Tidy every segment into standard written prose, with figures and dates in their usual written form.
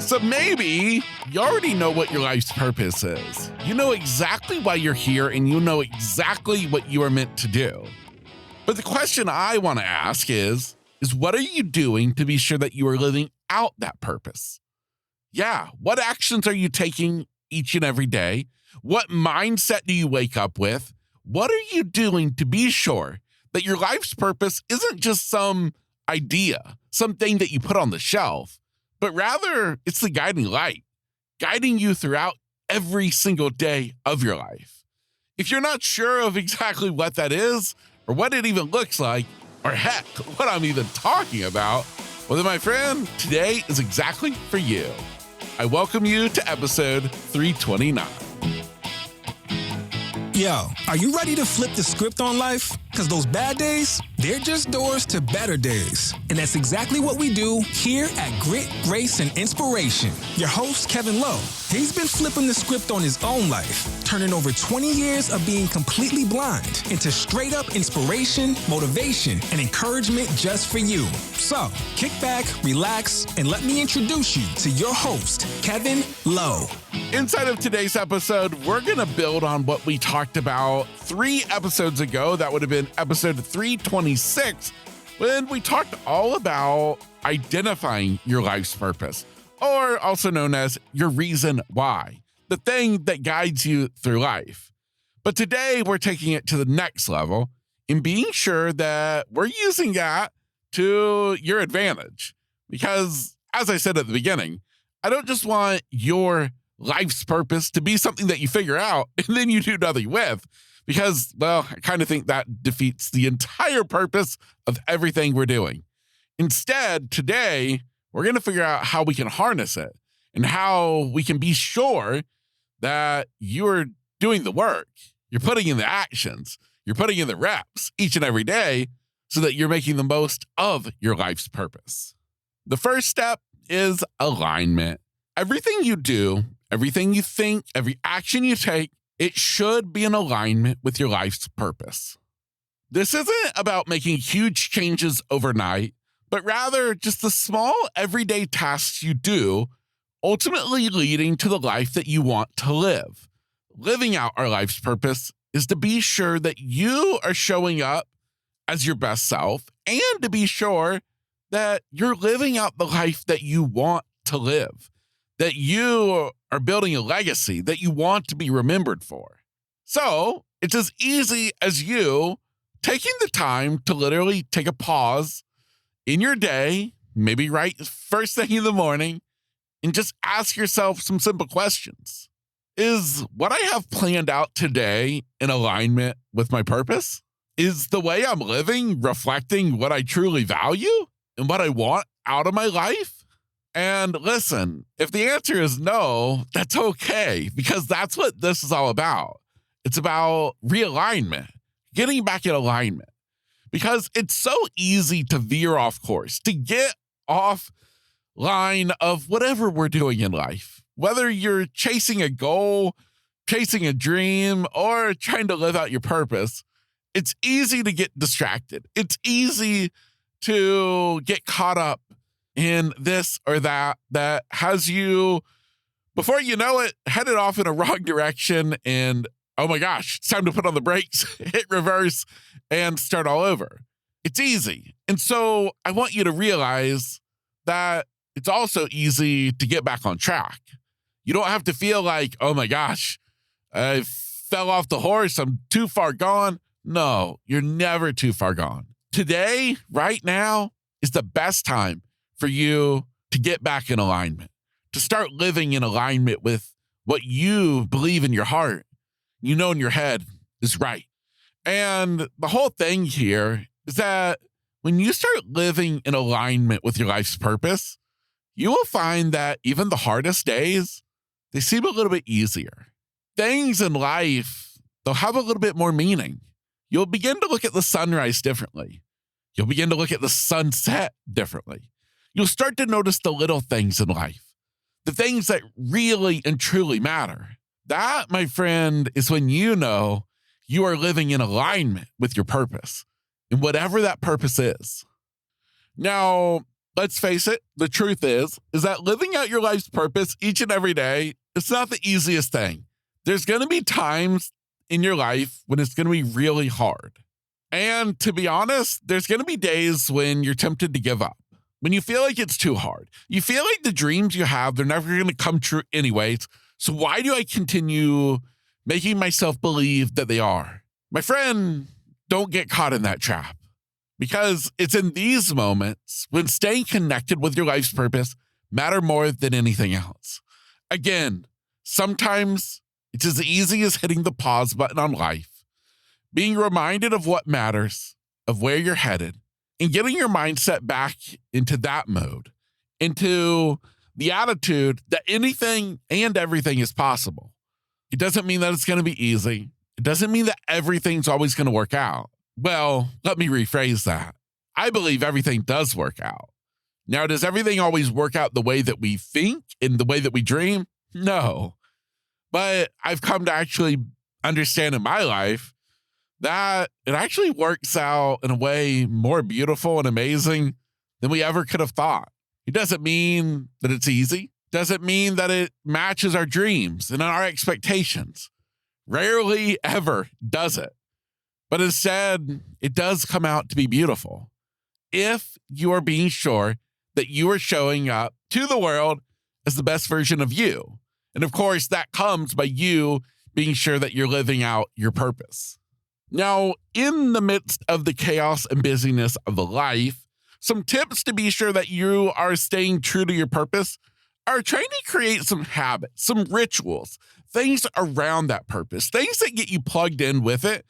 So maybe you already know what your life's purpose is. You know exactly why you're here and you know exactly what you are meant to do. But the question I want to ask is what are you doing to be sure that you are living out that purpose? Yeah, what actions are you taking each and every day? What mindset do you wake up with? What are you doing to be sure that your life's purpose isn't just some idea, something that you put on the shelf, but rather it's the guiding light, guiding you throughout every single day of your life? If you're not sure of exactly what that is, or what it even looks like, or heck, what I'm even talking about, well then, my friend, today is exactly for you. I welcome you to episode 329. Yo, are you ready to flip the script on life? Because those bad days, they're just doors to better days. And that's exactly what we do here at Grit, Grace, and Inspiration. Your host, Kevin Lowe, he's been flipping the script on his own life, turning over 20 years of being completely blind into straight up inspiration, motivation, and encouragement just for you. So, kick back, relax, and let me introduce you to your host, Kevin Lowe. Inside of today's episode, we're going to build on what we talked about 3 episodes ago. That would have been episode 326, when we talked all about identifying your life's purpose, or also known as your reason why, the thing that guides you through life. But today we're taking it to the next level in being sure that we're using that to your advantage. Because as I said at the beginning, I don't just want your life's purpose to be something that you figure out and then you do nothing with, because, well, I kind of think that defeats the entire purpose of everything we're doing. Instead, today, we're going to figure out how we can harness it and how we can be sure that you're doing the work, you're putting in the actions, you're putting in the reps each and every day so that you're making the most of your life's purpose. The first step is alignment. Everything you do, everything you think, every action you take, it should be in alignment with your life's purpose. This isn't about making huge changes overnight, but rather just the small everyday tasks you do, ultimately leading to the life that you want to live. Living out our life's purpose is to be sure that you are showing up as your best self and to be sure that you're living out the life that you want to live, that you are building a legacy that you want to be remembered for. So it's as easy as you taking the time to literally take a pause in your day, maybe right first thing in the morning, and just ask yourself some simple questions. Is what I have planned out today in alignment with my purpose? Is the way I'm living reflecting what I truly value and what I want out of my life? And listen, if the answer is no, that's okay, because that's what this is all about. It's about realignment, getting back in alignment, because it's so easy to veer off course, to get off line of whatever we're doing in life, whether you're chasing a goal, chasing a dream, or trying to live out your purpose. It's easy to get distracted. It's easy to get caught up in this or that has you, before you know it, headed off in a wrong direction and, oh my gosh, it's time to put on the brakes, hit reverse, and start all over. It's easy. And so I want you to realize that it's also easy to get back on track. You don't have to feel like, oh my gosh, I fell off the horse, I'm too far gone. No, you're never too far gone. Today, right now, is the best time for you to get back in alignment, to start living in alignment with what you believe in your heart, you know in your head is right. And the whole thing here is that when you start living in alignment with your life's purpose, you will find that even the hardest days, they seem a little bit easier. Things in life, they'll have a little bit more meaning. You'll begin to look at the sunrise differently. You'll begin to look at the sunset differently. You'll start to notice the little things in life, the things that really and truly matter. That, my friend, is when you know you are living in alignment with your purpose and whatever that purpose is. Now, Let's face it, the truth is that living out your life's purpose each and every day, it's not the easiest thing. There's going to be times in your life when it's going to be really hard. And to be honest, there's going to be days when you're tempted to give up, when you feel like it's too hard. You feel like the dreams you have, they're never going to come true anyways. So why do I continue making myself believe that they are? My friend, don't get caught in that trap, because it's in these moments when staying connected with your life's purpose matter more than anything else. Again, sometimes it's as easy as hitting the pause button on life, being reminded of what matters, of where you're headed, and getting your mindset back into that mode, into the attitude that anything and everything is possible. It doesn't mean that it's going to be easy. It doesn't mean that everything's always going to work out. Well, let me rephrase that. I believe everything does work out. Now, does everything always work out the way that we think and the way that we dream? No. But I've come to actually understand in my life that it actually works out in a way more beautiful and amazing than we ever could have thought. It doesn't mean that it's easy. It doesn't mean that it matches our dreams and our expectations. Rarely ever does it. But instead, it does come out to be beautiful if you are being sure that you are showing up to the world as the best version of you. And of course, that comes by you being sure that you're living out your purpose. Now, in the midst of the chaos and busyness of the life, some tips to be sure that you are staying true to your purpose are trying to create some habits, some rituals, things around that purpose, things that get you plugged in with it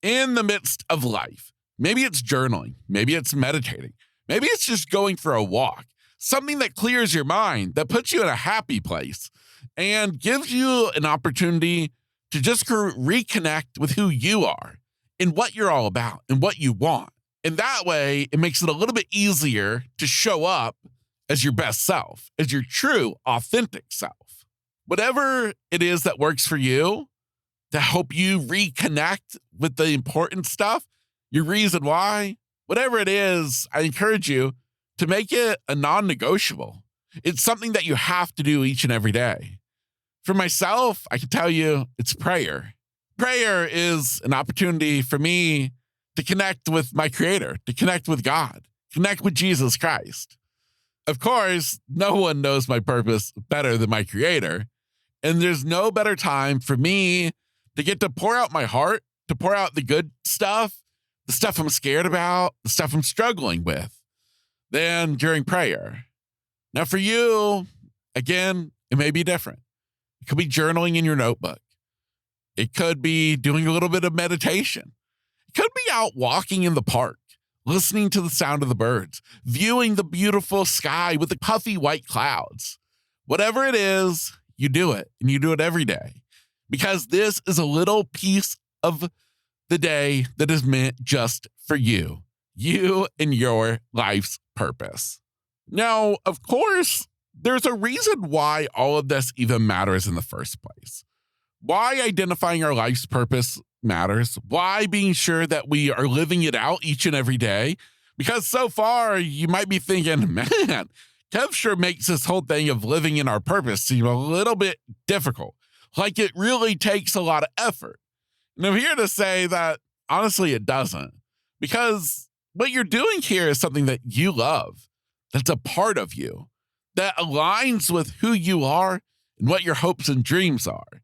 in the midst of life. Maybe it's journaling. Maybe it's meditating. Maybe it's just going for a walk, something that clears your mind, that puts you in a happy place and gives you an opportunity to just reconnect with who you are and what you're all about and what you want. And that way, it makes it a little bit easier to show up as your best self, as your true, authentic self. Whatever it is that works for you to help you reconnect with the important stuff, your reason why, whatever it is, I encourage you to make it a non-negotiable. It's something that you have to do each and every day. For myself, I can tell you it's prayer. Prayer is an opportunity for me to connect with my Creator, to connect with God, connect with Jesus Christ. Of course, no one knows my purpose better than my Creator, and there's no better time for me to get to pour out my heart, to pour out the good stuff, the stuff I'm scared about, the stuff I'm struggling with, than during prayer. Now, for you, again, it may be different. It could be journaling in your notebook. It could be doing a little bit of meditation. It could be out walking in the park, listening to the sound of the birds, viewing the beautiful sky with the puffy white clouds. Whatever it is, you do it, and you do it every day, because this is a little piece of the day that is meant just for you and your life's purpose. Now, of course, there's a reason why all of this even matters in the first place. Why identifying our life's purpose matters. Why being sure that we are living it out each and every day. Because so far, you might be thinking, man, Kev sure makes this whole thing of living in our purpose seem a little bit difficult. Like it really takes a lot of effort. And I'm here to say that, honestly, it doesn't. Because what you're doing here is something that you love, that's a part of you, that aligns with who you are and what your hopes and dreams are.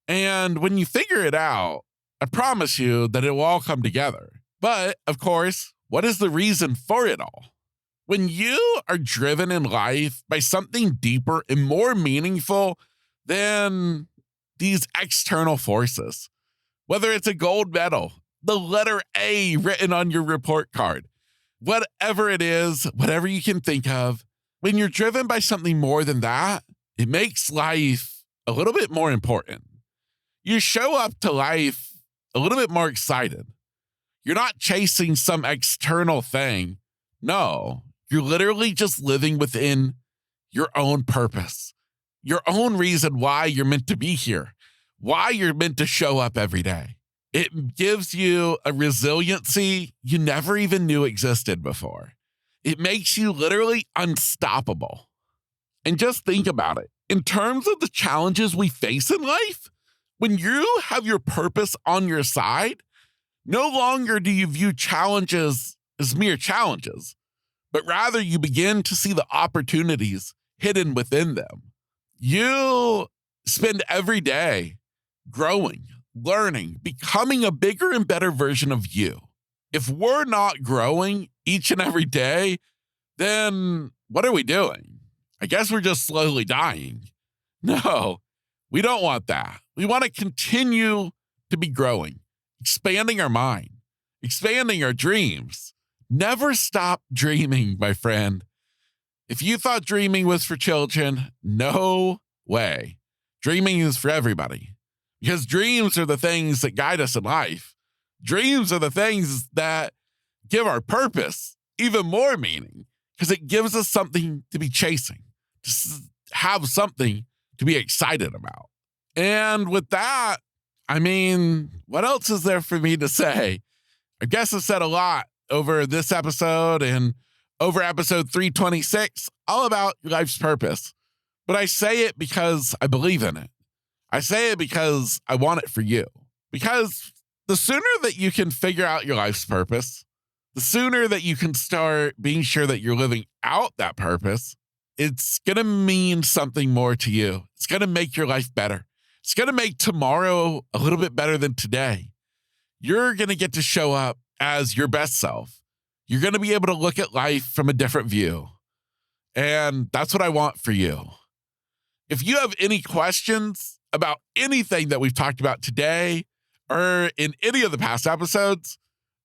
And when you figure it out, I promise you that it will all come together. But, of course, what is the reason for it all? When you are driven in life by something deeper and more meaningful than these external forces, whether it's a gold medal, the letter A written on your report card, whatever it is, whatever you can think of, when you're driven by something more than that, it makes life a little bit more important. You show up to life a little bit more excited. You're not chasing some external thing. No, you're literally just living within your own purpose, your own reason why you're meant to be here, why you're meant to show up every day. It gives you a resiliency you never even knew existed before. it makes you literally unstoppable. And just think about it. In terms of the challenges we face in life, when you have your purpose on your side, no longer do you view challenges as mere challenges, but rather you begin to see the opportunities hidden within them. You spend every day growing, learning, becoming a bigger and better version of you. If we're not growing each and every day, then what are we doing? I guess we're just slowly dying. No, we don't want that. We want to continue to be growing, expanding our mind, expanding our dreams. Never stop dreaming, my friend. If you thought dreaming was for children, no way. Dreaming is for everybody, because dreams are the things that guide us in life. Dreams are the things that give our purpose even more meaning, because it gives us something to be chasing, to have something to be excited about. And with that, I mean, what else is there for me to say? I guess I said a lot over this episode and over episode 326, all about your life's purpose. But I say it because I believe in it. I say it because I want it for you. Because the sooner that you can figure out your life's purpose, the sooner that you can start being sure that you're living out that purpose, it's going to mean something more to you. It's going to make your life better. It's going to make tomorrow a little bit better than today. You're going to get to show up as your best self. You're going to be able to look at life from a different view. And that's what I want for you. If you have any questions about anything that we've talked about today or in any of the past episodes,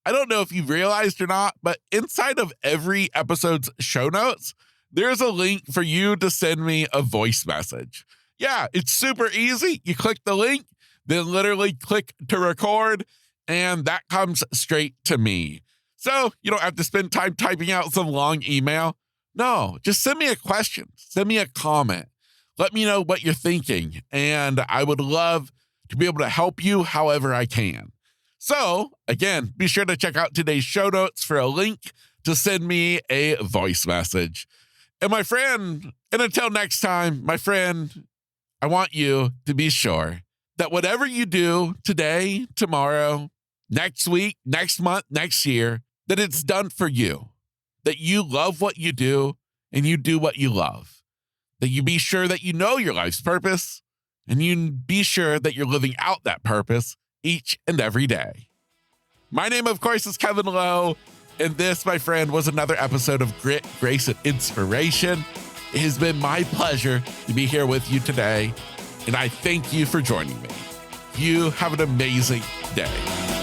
I don't know if you've realized or not, but inside of every episode's show notes, there's a link for you to send me a voice message. Yeah, it's super easy. You click the link, then literally click to record, and that comes straight to me. So you don't have to spend time typing out some long email. No, just send me a question, send me a comment. Let me know what you're thinking, and I would love to be able to help you however I can. So, again, be sure to check out today's show notes for a link to send me a voice message. And my friend, and until next time, my friend, I want you to be sure that whatever you do today, tomorrow, next week, next month, next year, that it's done for you, that you love what you do and you do what you love, that you be sure that you know your life's purpose and you be sure that you're living out that purpose each and every day. My name, of course, is Kevin Lowe, and this, my friend, was another episode of Grit, Grace, and Inspiration. It has been my pleasure to be here with you today, and I thank you for joining me. You have an amazing day.